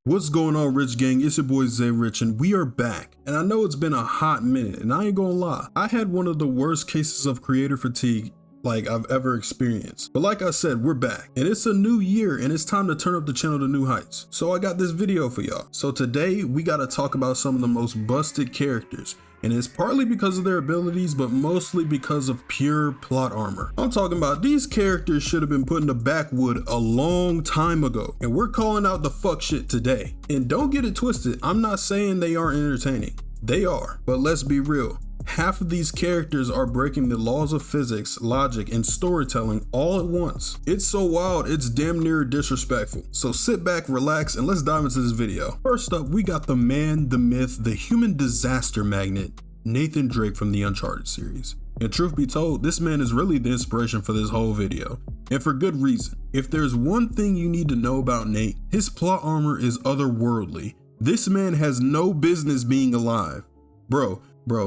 What's going on, Rich Gang? It's your boy Zay Rich, and we are back. And I know it's been a hot minute, and I ain't gonna lie, I had one of the worst cases of creator fatigue like I've ever experienced. But like I said, we're back, and it's a new year, and it's time to turn up the channel to new heights. So I got this video for y'all. So today we gotta talk about some of the most busted characters. And it's partly because of their abilities, but mostly because of pure plot armor. I'm talking about these characters should have been put in the backwood a long time ago. And we're calling out the fuck shit today. And don't get it twisted, I'm not saying they aren't entertaining. They are, but let's be real. Half of these characters are breaking the laws of physics, logic, and storytelling all at once. It's so wild, it's damn near disrespectful. So sit back, relax, and let's dive into this video. First up, we got the man, the myth, the human disaster magnet, Nathan Drake from the Uncharted series. And truth be told, this man is really the inspiration for this whole video, and for good reason. If there's one thing you need to know about Nate, his plot armor is otherworldly. This man has no business being alive. Bro,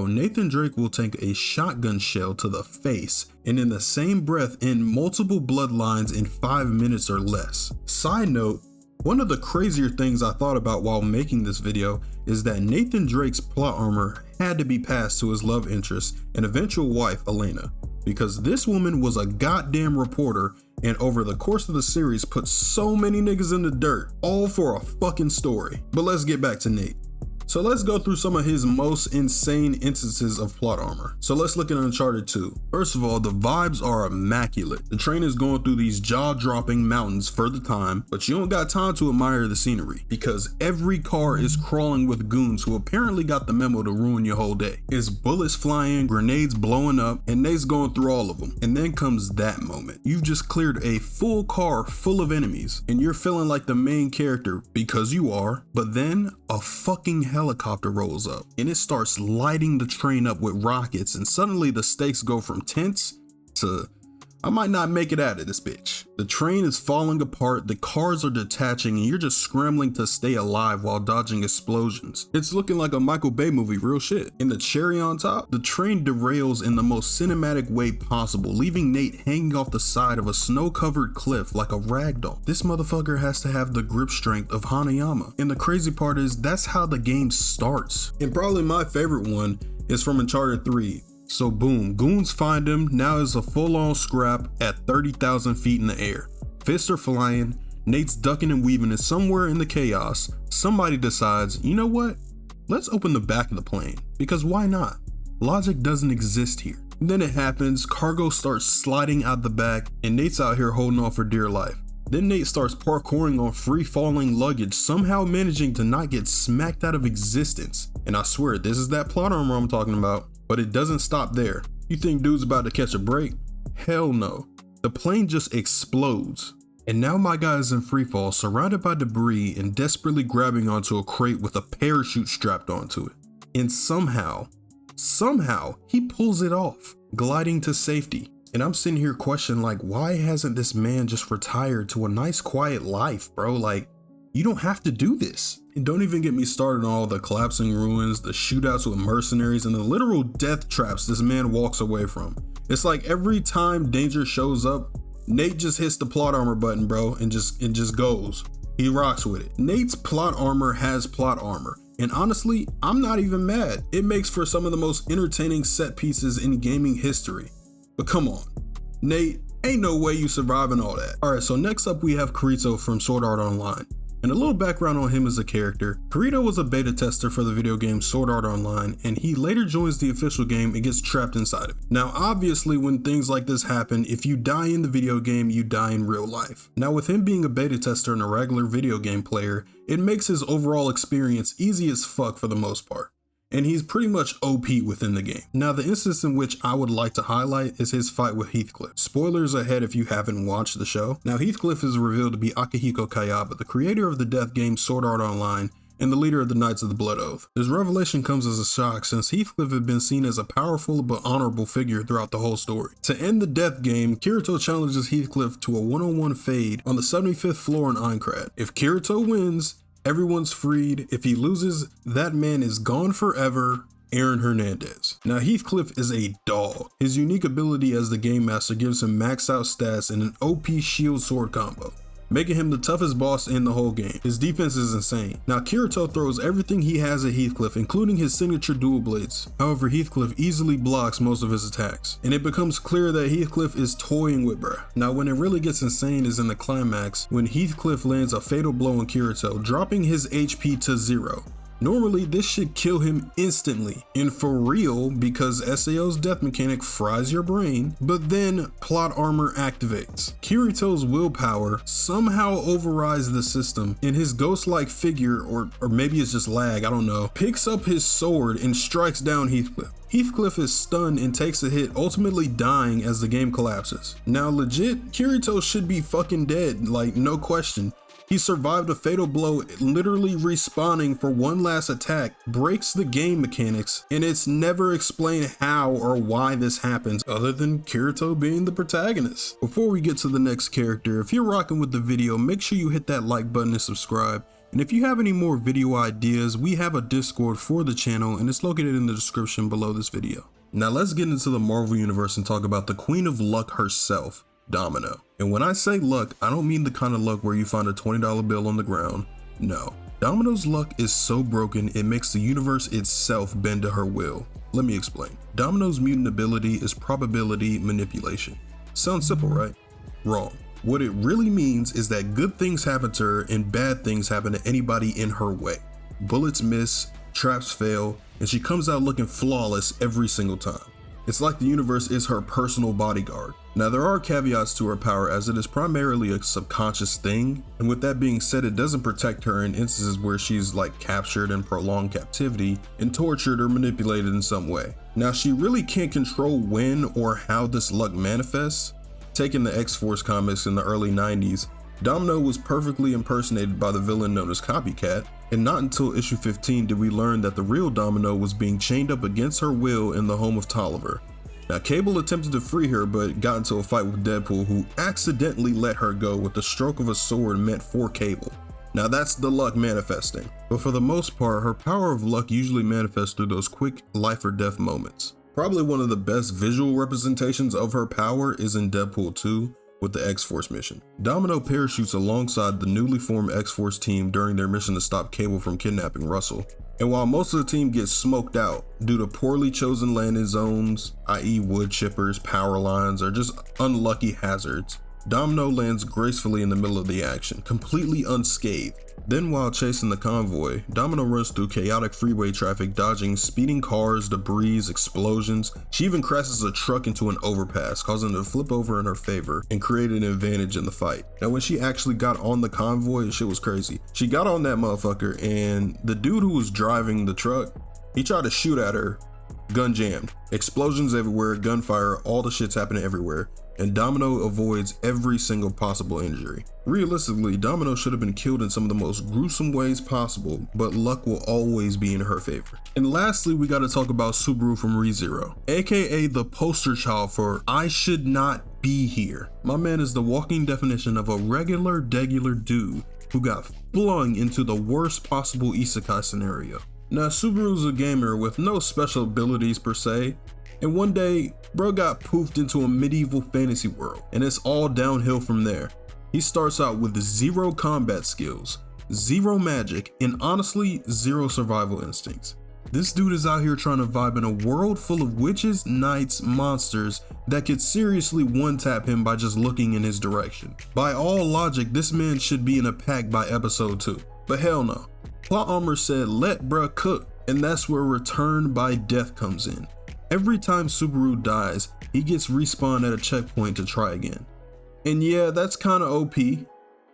Nathan Drake will take a shotgun shell to the face and in the same breath end multiple bloodlines in 5 minutes or less. Side note, one of the crazier things I thought about while making this video is that Nathan Drake's plot armor had to be passed to his love interest and eventual wife, Elena, because this woman was a goddamn reporter and over the course of the series put so many niggas in the dirt, all for a fucking story. But let's get back to Nate. So let's go through some of his most insane instances of plot armor. So let's look at Uncharted 2. First of all, the vibes are immaculate. The train is going through these jaw-dropping mountains for the time, but you don't got time to admire the scenery because every car is crawling with goons who apparently got the memo to ruin your whole day. It's bullets flying, grenades blowing up, and Nate's going through all of them. And then comes that moment. You've just cleared a full car full of enemies, and you're feeling like the main character because you are, but then a fucking helicopter rolls up and it starts lighting the train up with rockets, and suddenly the stakes go from tense to I might not make it out of this bitch. The train is falling apart, the cars are detaching, and you're just scrambling to stay alive while dodging explosions. It's looking like a Michael Bay movie, real shit. And the cherry on top, the train derails in the most cinematic way possible, leaving Nate hanging off the side of a snow-covered cliff like a ragdoll. This motherfucker has to have the grip strength of Hanayama. And the crazy part is, that's how the game starts. And probably my favorite one is from Uncharted 3. So boom, goons find him, now it's a full-on scrap at 30,000 feet in the air. Fists are flying, Nate's ducking and weaving, and somewhere in the chaos, somebody decides, you know what? Let's open the back of the plane, because why not? Logic doesn't exist here. And then it happens, cargo starts sliding out the back, and Nate's out here holding on for dear life. Then Nate starts parkouring on free-falling luggage, somehow managing to not get smacked out of existence. And I swear, this is that plot armor I'm talking about. But it doesn't stop there. You think dude's about to catch a break? Hell no. The plane just explodes. And now my guy is in freefall, surrounded by debris and desperately grabbing onto a crate with a parachute strapped onto it. And somehow, he pulls it off, gliding to safety. And I'm sitting here questioning, like, why hasn't this man just retired to a nice quiet life, bro? Like, you don't have to do this. And don't even get me started on all the collapsing ruins, the shootouts with mercenaries, and the literal death traps this man walks away from. It's like every time danger shows up, Nate just hits the plot armor button, bro, and just goes. He rocks with it. Nate's plot armor has plot armor. And honestly, I'm not even mad. It makes for some of the most entertaining set pieces in gaming history. But come on, Nate, ain't no way you surviving all that. Alright, so next up we have Kirito from Sword Art Online. And a little background on him as a character. Kirito was a beta tester for the video game Sword Art Online, and he later joins the official game and gets trapped inside of it. Now obviously when things like this happen, if you die in the video game, you die in real life. Now with him being a beta tester and a regular video game player, it makes his overall experience easy as fuck for the most part. And he's pretty much OP within the game. Now the instance in which I would like to highlight is his fight with Heathcliff. Spoilers ahead if you haven't watched the show. Now Heathcliff is revealed to be Akihiko Kayaba, the creator of the death game Sword Art Online and the leader of the Knights of the Blood Oath. This revelation comes as a shock since Heathcliff had been seen as a powerful but honorable figure throughout the whole story. To end the death game, Kirito challenges Heathcliff to a one-on-one fade on the 75th floor in Aincrad. If Kirito wins, everyone's freed. If he loses, that man is gone forever. Aaron Hernandez. Now Heathcliff is a dog. His unique ability as the game master gives him maxed out stats and an OP shield sword combo. making him the toughest boss in the whole game. His defense is insane. Now Kirito throws everything he has at Heathcliff, including his signature dual blades. However, Heathcliff easily blocks most of his attacks, and it becomes clear that Heathcliff is toying with bruh. Now when it really gets insane is in the climax, when Heathcliff lands a fatal blow on Kirito, dropping his HP to 0. Normally, this should kill him instantly, and for real, because SAO's death mechanic fries your brain, but then plot armor activates. Kirito's willpower somehow overrides the system, and his ghost-like figure, or maybe it's just lag, I don't know, picks up his sword and strikes down Heathcliff. Heathcliff is stunned and takes a hit, ultimately dying as the game collapses. Now legit, Kirito should be fucking dead, like no question. He survived a fatal blow, literally respawning for one last attack, breaks the game mechanics, and it's never explained how or why this happens other than Kirito being the protagonist. Before we get to the next character, if you're rocking with the video, make sure you hit that like button and subscribe. And if you have any more video ideas, we have a Discord for the channel and it's located in the description below this video. Now let's get into the Marvel Universe and talk about the Queen of Luck herself, Domino. And when I say luck, I don't mean the kind of luck where you find a $20 bill on the ground. No, Domino's luck is so broken it makes the universe itself bend to her will. Let me explain. Domino's mutant ability is probability manipulation. Sounds simple, right? Wrong. What it really means is that good things happen to her and bad things happen to anybody in her way. Bullets miss, traps fail, and she comes out looking flawless every single time. It's like the universe is her personal bodyguard. Now there are caveats to her power as it is primarily a subconscious thing, and with that being said, it doesn't protect her in instances where she's like captured in prolonged captivity and tortured or manipulated in some way. Now she really can't control when or how this luck manifests. Taking the X-Force comics in the early 90s, Domino was perfectly impersonated by the villain known as Copycat, and not until issue 15 did we learn that the real Domino was being chained up against her will in the home of Tolliver. Now Cable attempted to free her but got into a fight with Deadpool, who accidentally let her go with the stroke of a sword meant for Cable. Now that's the luck manifesting, but for the most part her power of luck usually manifests through those quick life or death moments. Probably one of the best visual representations of her power is in Deadpool 2 with the X-Force mission. Domino parachutes alongside the newly formed X-Force team during their mission to stop Cable from kidnapping Russell. And while most of the team gets smoked out due to poorly chosen landing zones, i.e. wood chippers, power lines, or just unlucky hazards, Domino lands gracefully in the middle of the action, completely unscathed. Then while chasing the convoy, Domino runs through chaotic freeway traffic, dodging speeding cars, debris, explosions. She even crashes a truck into an overpass, causing it to flip over in her favor and create an advantage in the fight. Now when she actually got on the convoy, shit was crazy. She got on that motherfucker and the dude who was driving the truck, he tried to shoot at her, gun jammed. Explosions everywhere, gunfire, all the shit's happening everywhere. And Domino avoids every single possible injury. Realistically, Domino should have been killed in some of the most gruesome ways possible, but luck will always be in her favor. And lastly, we gotta talk about Subaru from ReZero, aka the poster child for I should not be here. My man is the walking definition of a regular degular dude who got flung into the worst possible isekai scenario. Now Subaru's a gamer with no special abilities per se, and one day, bro got poofed into a medieval fantasy world, and it's all downhill from there. He starts out with 0 combat skills, 0 magic, and honestly, 0 survival instincts. This dude is out here trying to vibe in a world full of witches, knights, monsters that could seriously one-tap him by just looking in his direction. By all logic, this man should be in a pack by episode 2, but hell no. Plot armor said let bruh cook, and that's where Return by Death comes in. Every time Subaru dies, he gets respawned at a checkpoint to try again. And yeah, that's kinda OP,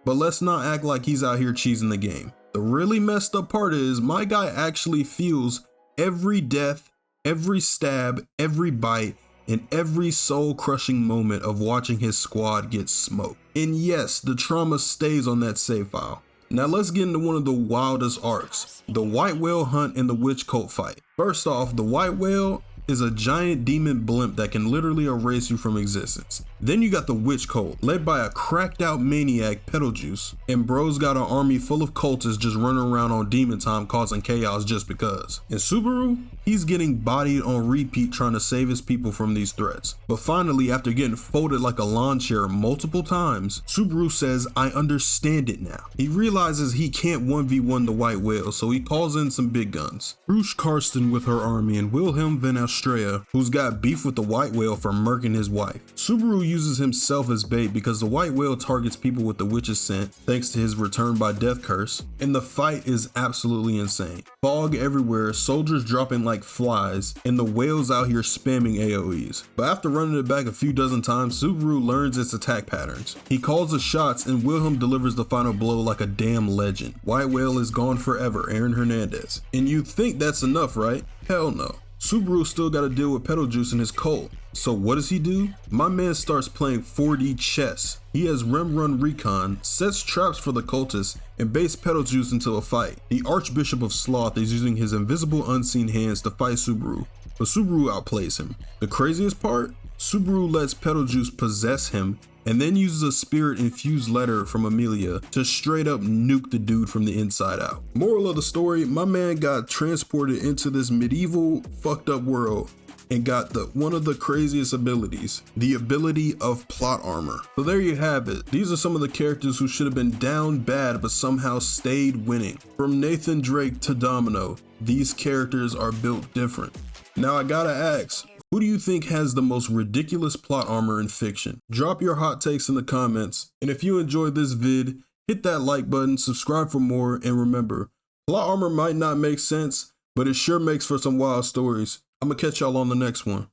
but let's not act like he's out here cheesing the game. The really messed up part is my guy actually feels every death, every stab, every bite, and every soul-crushing moment of watching his squad get smoked. And yes, the trauma stays on that save file. Now let's get into one of the wildest arcs, the white whale hunt and the witch cult fight. First off, the white whale, is a giant demon blimp that can literally erase you from existence. Then you got the witch cult, led by a cracked out maniac, Betelgeuse, and bro's got an army full of cultists just running around on demon time causing chaos just because. And Subaru, he's getting bodied on repeat trying to save his people from these threats. But finally, after getting folded like a lawn chair multiple times, Subaru says, I understand it now. He realizes he can't 1v1 the white whale, so he calls in some big guns. Bruce Karsten with her army and Wilhelm van Astrea, who's got beef with the white whale for murking his wife. Subaru uses himself as bait because the white whale targets people with the witch's scent thanks to his return by death curse, and the fight is absolutely insane. Fog everywhere, soldiers dropping like flies, and the whales out here spamming AoEs. But after running it back a few dozen times, Subaru learns its attack patterns. He calls the shots and Wilhelm delivers the final blow like a damn legend. White whale is gone forever, Aaron Hernandez. And you think that's enough, right? Hell no. Subaru still got to deal with Betelgeuse and his cult. So what does he do? My man starts playing 4D chess. He has Rem Run Recon, sets traps for the cultists, and baits Betelgeuse into a fight. The Archbishop of Sloth is using his invisible unseen hands to fight Subaru, but Subaru outplays him. The craziest part? Subaru lets Betelgeuse possess him and then uses a spirit-infused letter from Amelia to straight up nuke the dude from the inside out. Moral of the story, my man got transported into this medieval fucked up world and got one of the craziest abilities, the ability of plot armor. So there you have it. These are some of the characters who should have been down bad but somehow stayed winning. From Nathan Drake to Domino, these characters are built different. Now I gotta ask, who do you think has the most ridiculous plot armor in fiction? Drop your hot takes in the comments, and if you enjoyed this vid, hit that like button, subscribe for more, and remember, plot armor might not make sense, but it sure makes for some wild stories. I'm gonna catch y'all on the next one.